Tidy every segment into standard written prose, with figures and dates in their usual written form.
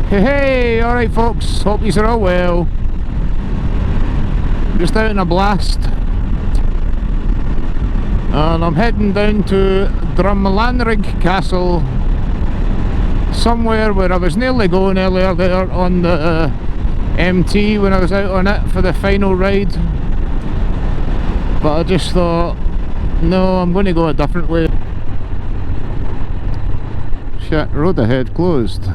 Hey, alright folks, hope you're all well. Just out in a blast. And I'm heading down to Drumlanrig Castle. Somewhere where I was nearly going earlier there on the MT when I was out on it for the final ride. But I just thought, no, I'm going to go a different way. Shit, road ahead closed.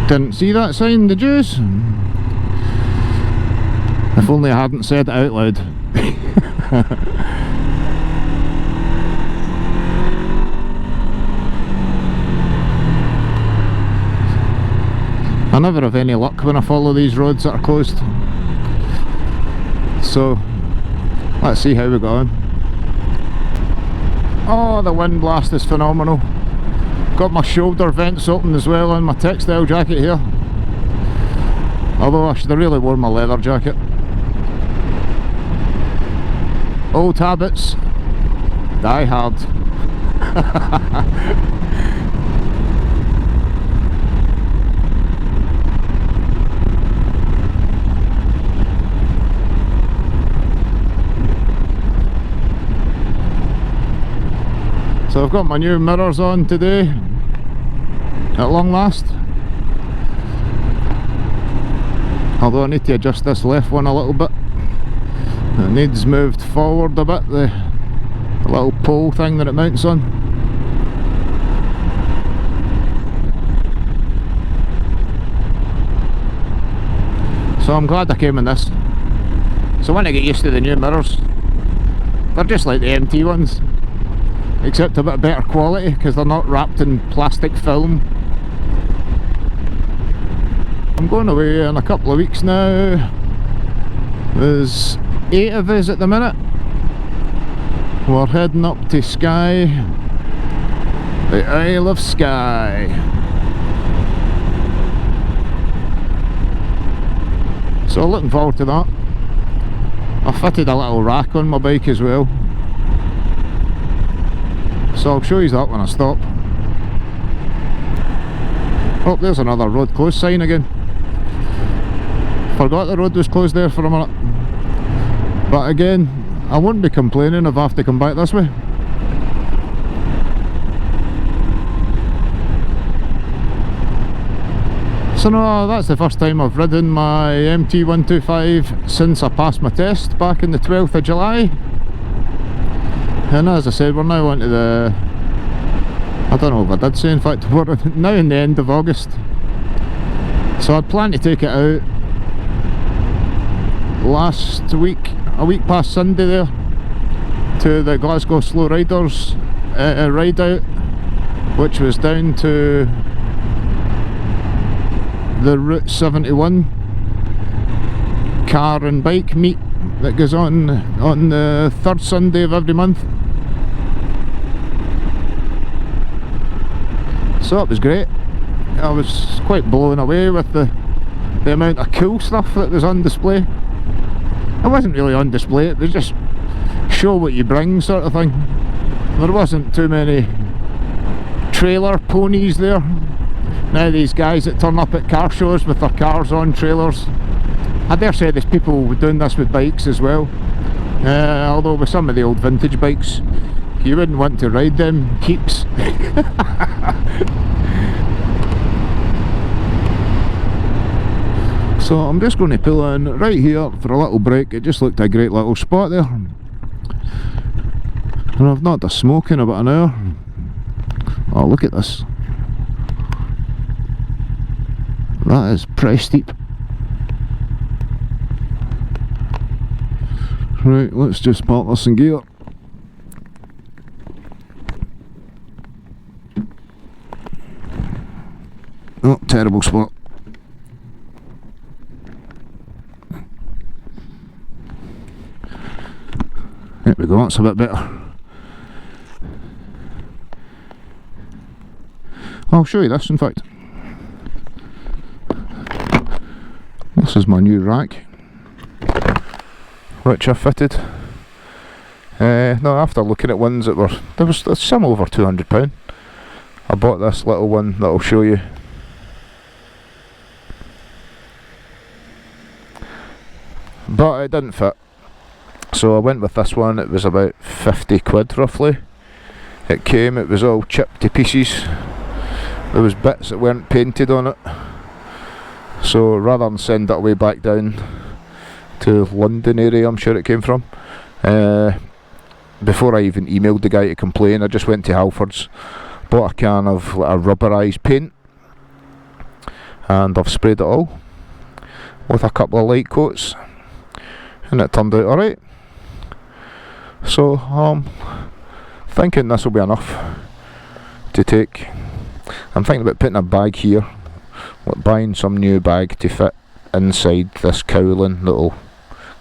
Didn't see that sign, did you? If only I hadn't said it out loud. I never have any luck when I follow these roads that are closed. So, let's see how we go on. Oh, the wind blast is phenomenal. Got my shoulder vents open as well on my textile jacket here. Although I should have really worn my leather jacket. Old habits die hard. So I've got my new mirrors on today, at long last. Although I need to adjust this left one a little bit. It needs moved forward a bit, the little pole thing that it mounts on. So I'm glad I came in this. So when I get used to the new mirrors, they're just like the MT ones. Except a bit better quality because they're not wrapped in plastic film. I'm going away in a couple of weeks now. There's 8 of us at the minute. We're heading up to Skye, the Isle of Skye. So looking forward to that. I fitted a little rack on my bike as well. So I'll show you that when I stop. Oh, there's another road closed sign again. Forgot the road was closed there for a minute. But again, I wouldn't be complaining if I have to come back this way. So no, that's the first time I've ridden my MT125 since I passed my test back on the 12th of July. And as I said, we're now on to the... I don't know if I did say, in fact, we're now in the end of August. So I'd planned to take it out last week, a week past Sunday there, to the Glasgow Slow Riders ride out, which was down to the Route 71 car and bike meet that goes on the third Sunday of every month. So it was great. I was quite blown away with the amount of cool stuff that was on display. It wasn't really on display, it was just show what you bring sort of thing. There wasn't too many trailer ponies there. Now these guys that turn up at car shows with their cars on trailers. I dare say there's people doing this with bikes as well. Although with some of the old vintage bikes, you wouldn't want to ride them keeps. So I'm just going to pull in right here for a little break. It just looked a great little spot there. And I've not had a smoke in about an hour. Oh, look at this. That is pretty steep. Right, let's just park this in gear. Oh, terrible spot. There we go, that's a bit better. I'll show you this, in fact. This is my new rack, which I fitted. No, after looking at ones that were, there was some over £200, I bought this little one that I'll show you. But it didn't fit, so I went with this one. It was about 50 quid roughly. It came, it was all chipped to pieces. There was bits that weren't painted on it. So rather than send it away back down to London area, I'm sure it came from, before I even emailed the guy to complain, I just went to Halfords, bought a can of a rubberised paint, and I've sprayed it all with a couple of light coats, and it turned out alright. So I'm thinking this will be enough to take. I'm thinking about putting a bag here, buying some new bag to fit inside this cowling that'll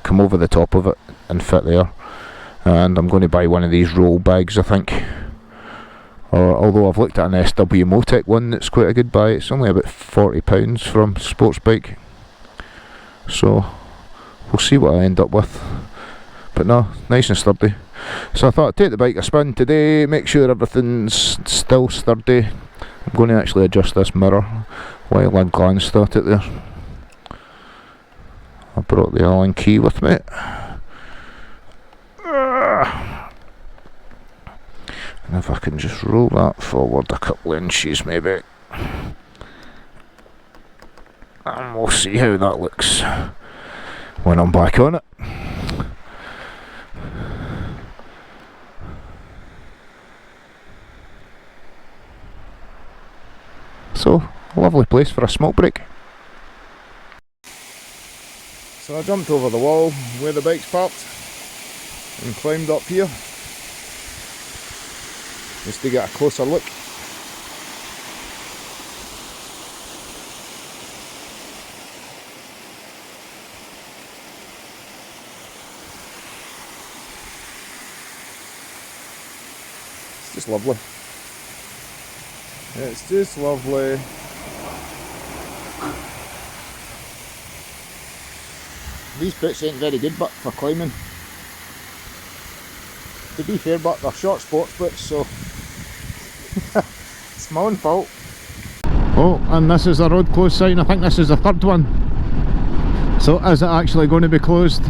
come over the top of it and fit there. And I'm going to buy one of these roll bags, I think. Although I've looked at an SW Motec one that's quite a good buy. It's only about £40 from Sports Bike. So we'll see what I end up with. But no, nice and sturdy. So I thought I'd take the bike a spin today, make sure everything's still sturdy. I'm going to actually adjust this mirror while I glanced at it there. I brought the Allen key with me. And if I can just roll that forward a couple inches maybe, and we'll see how that looks when I'm back on it. So, a lovely place for a smoke break. So I jumped over the wall where the bike's parked and climbed up here just to get a closer look. It's just lovely. It's just lovely. These boots ain't very good but for climbing, to be fair, but they're short sports boots, so it's my own fault. Oh, and this is the road closed sign. I think this is the third one. So is it actually going to be closed?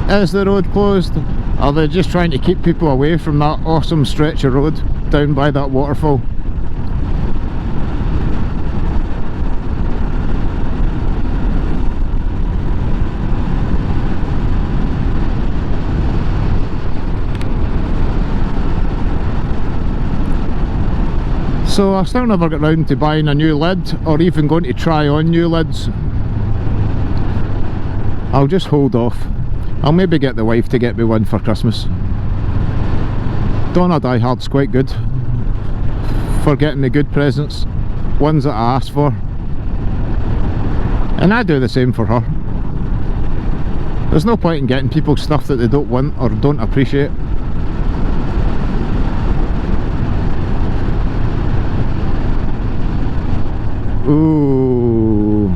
Is the road closed? Are they just trying to keep people away from that awesome stretch of road down by that waterfall? So I still never got round to buying a new lid, or even going to try on new lids. I'll just hold off. I'll maybe get the wife to get me one for Christmas. Donna Die Hard's quite good for getting me good presents, ones that I asked for, and I do the same for her. There's no point in getting people stuff that they don't want or don't appreciate. Ooh.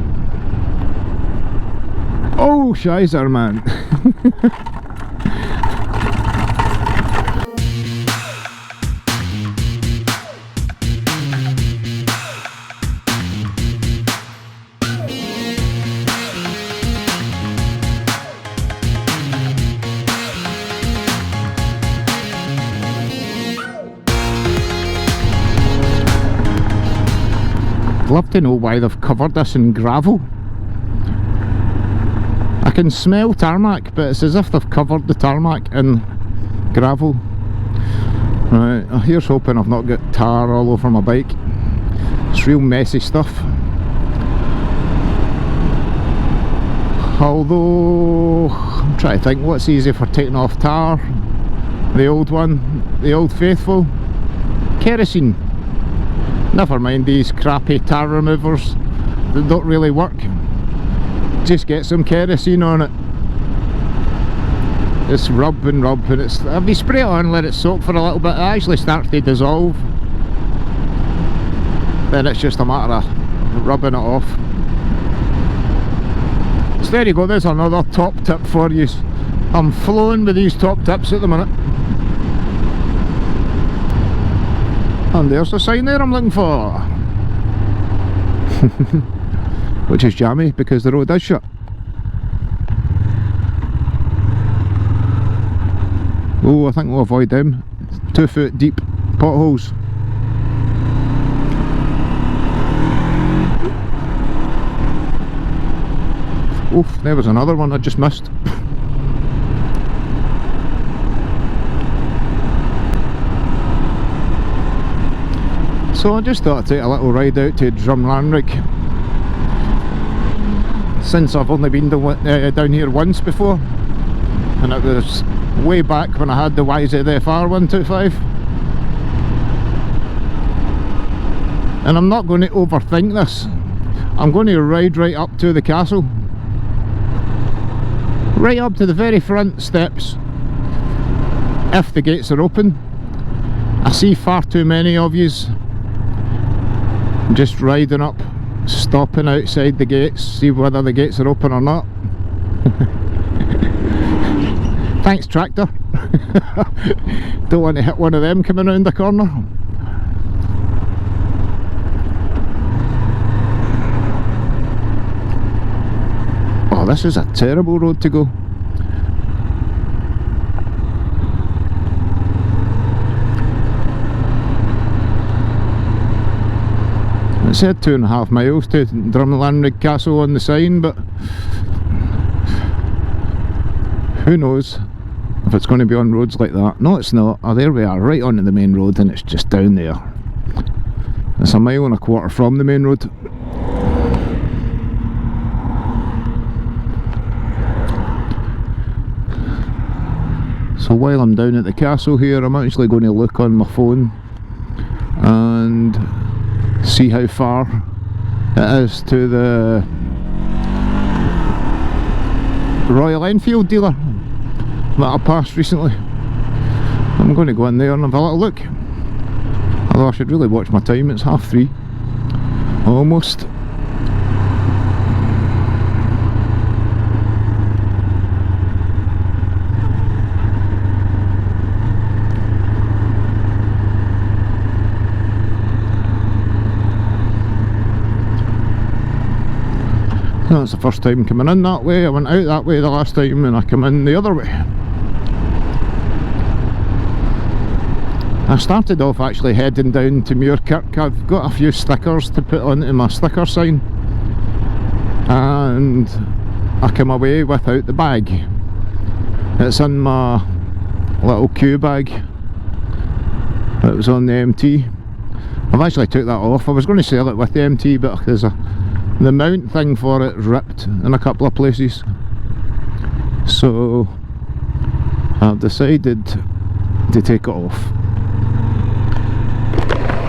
Oh, shizer, man. I'd love to know why they've covered this in gravel. I can smell tarmac, but it's as if they've covered the tarmac in gravel. Right, here's hoping I've not got tar all over my bike. It's real messy stuff. Although, I'm trying to think what's easy for taking off tar. The old one, the old faithful. Kerosene. Never mind these crappy tar removers that don't really work. Just get some kerosene on it. Just rub and it's, if you spray it on, let it soak for a little bit, it actually starts to dissolve. Then it's just a matter of rubbing it off. So there you go, there's another top tip for you. I'm flowing with these top tips at the minute. And there's the sign there I'm looking for. Which is jammy because the road is shut. Oh, I think we'll avoid them 2 foot deep potholes. Oof, there was another one I just missed. So I just thought I'd take a little ride out to Drumlanrig, since I've only been down here once before, and it was way back when I had the YZF-R 125. And I'm not going to overthink this. I'm going to ride right up to the castle, right up to the very front steps, if the gates are open. I see far too many of yous just riding up, stopping outside the gates, see whether the gates are open or not. Thanks, tractor. Don't want to hit one of them coming round the corner. Oh, this is a terrible road to go. It said 2.5 miles to Drumlanrig Castle on the sign, but who knows if it's going to be on roads like that. No, it's not. Oh, there we are, right onto the main road, and it's just down there. It's 1.25 miles from the main road. So while I'm down at the castle here, I'm actually going to look on my phone and see how far it is to the Royal Enfield dealer that I passed recently. I'm going to go in there and have a little look. Although I should really watch my time, it's 3:30 almost. That's the first time coming in that way. I went out that way the last time and I come in the other way. I started off actually heading down to Muirkirk. I've got a few stickers to put onto my sticker sign, and I came away without the bag. It's in my little Q bag that was on the MT. I've actually took that off. I was going to sell it with the MT, but there's the mount thing for it ripped in a couple of places, so I've decided to take it off.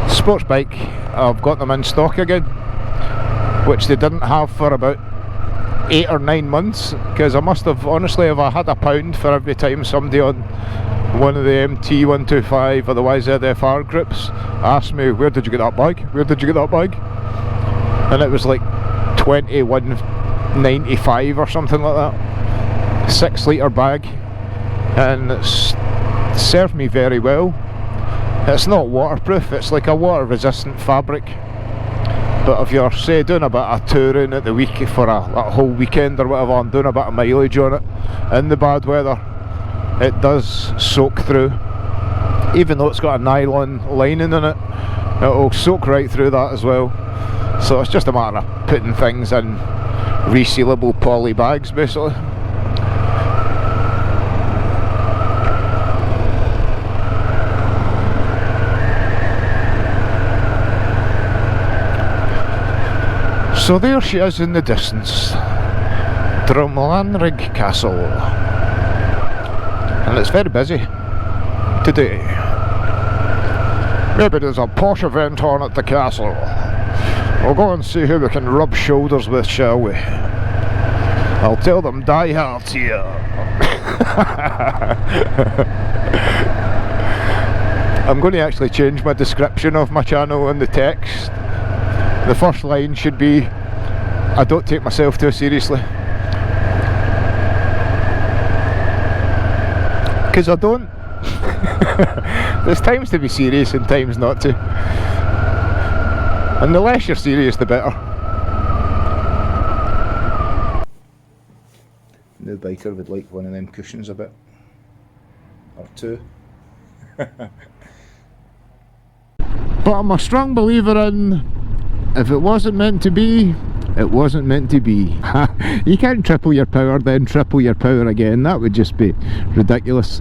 Sports bike, I've got them in stock again, which they didn't have for about 8 or 9 months, because I must have, honestly, if I had £1 for every time somebody on one of the MT 125 or the YZF-R groups asked me, where did you get that bag? Where did you get that bag? And it was like £21.95 or something like that. 6 litre bag, and it's served me very well. It's not waterproof, it's like a water resistant fabric, but if you're, say, doing a bit of touring at the week for a whole weekend or whatever, and doing a bit of mileage on it in the bad weather, it does soak through. Even though it's got a nylon lining in it, it'll soak right through that as well. So it's just a matter of putting things in resealable poly bags, basically. So there she is in the distance, Drumlanrig Castle, and it's very busy today. Maybe there's a posh event on at the castle. We'll go and see who we can rub shoulders with, shall we? I'll tell them diehards here. I'm going to actually change my description of my channel in the text. The first line should be, I don't take myself too seriously. Because I don't. There's times to be serious and times not to. And the less you're serious, the better. New biker would like one of them cushions a bit. Or two. But I'm a strong believer in, if it wasn't meant to be, it wasn't meant to be. You can't triple your power then triple your power again. That would just be ridiculous.